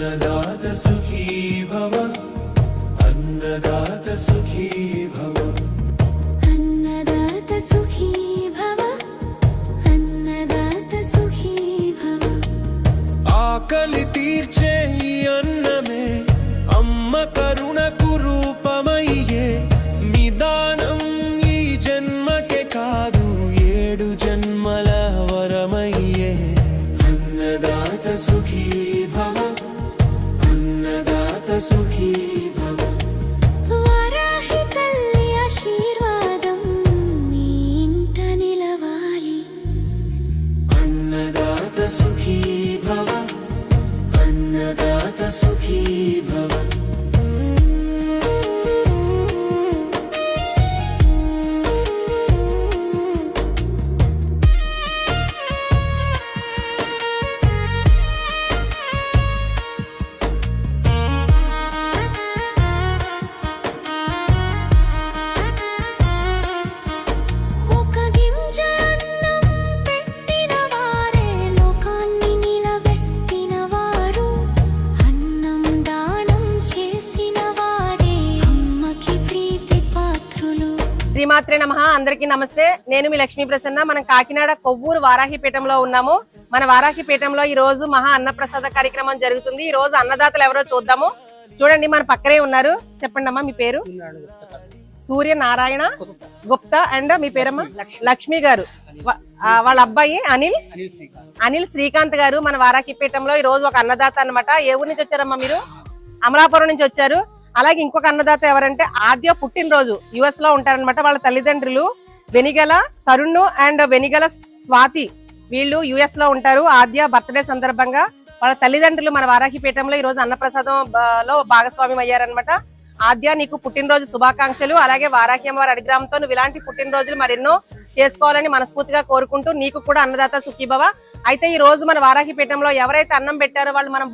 अन्नदात सुखी भव अन्नदात सुखी भव अन्नदात सुखी भव अन्नदात सुखी भव ఆకలి తీర్చే ఈ అన్నమే అమ్మ కరుణకు రూపమయ్యే నిదానం ఈ జన్మకే కాదు 7 జన్మల వరమయ్యే అన్నదాత సుఖీ భవ అన్నదాత సుఖీ భవ వారాహి తల్లి ఆశీర్వాదం మీ ఇంట నిలవాలి अन्नदात सुखी भव अन्नदात सुखी भव ఒక గింజ అన్నం పెట్టిన వారే లోకాన్ని నిలబెట్టిన వారు అన్నం దానం చేసిన వారే అమ్మకి ప్రీతి పాత్రులు. శ్రీమాత్రే నమః. అందరికీ నమస్తే. నేను మీ లక్ష్మీ ప్రసన్న. మనం కాకినాడ కొవ్వూరు వారాహిపీఠంలో ఉన్నాము. మన వారాహిపీఠంలో ఈ రోజు మహా అన్నప్రసాద కార్యక్రమం జరుగుతుంది. ఈ రోజు అన్నదాతలు ఎవరో చూద్దాము. చూడండి, మన పక్కనే ఉన్నారు. చెప్పండి అమ్మా, మీ పేరు? సూర్య నారాయణ గుప్తా. అండ్ మీ పేరమ్మా? లక్ష్మి గారు. వాళ్ళ అబ్బాయి అనిల్ శ్రీకాంత్ గారు మన వారాహిపీఠంలో ఈ రోజు ఒక అన్నదాత అన్నమాట. ఏ ఊరు నుంచి వచ్చారమ్మా మీరు? అమలాపురం నుంచి వచ్చారు. అలాగే ఇంకొక అన్నదాత ఎవరంటే ఆద్య పుట్టినరోజు యుఎస్ లో ఉంటారనమాట. వాళ్ళ తల్లిదండ్రులు వెనిగల తరుణ్ అండ్ వెనిగల స్వాతి. వీళ్ళు యుఎస్ లో ఉంటారు. ఆద్య బర్త్డే సందర్భంగా వాళ్ళ తల్లిదండ్రులు మన వారాహిపీఠంలో ఈ రోజు అన్నప్రసాదం లో భాగస్వామ్యం అయ్యారనమాట. ఆద్య, నీకు పుట్టినరోజు శుభాకాంక్షలు. అలాగే వారాహి అమ్మవారి అనుగ్రహంతో నువ్వు ఇలాంటి పుట్టినరోజులు మరెన్నో చేసుకోవాలని మనస్ఫూర్తిగా కోరుకుంటూ నీకు కూడా అన్నదాత సుఖీభవ. అయితే ఈ రోజు మన వారాహిపీఠంలో ఎవరైతే అన్నం పెట్టారో వాళ్ళు మనం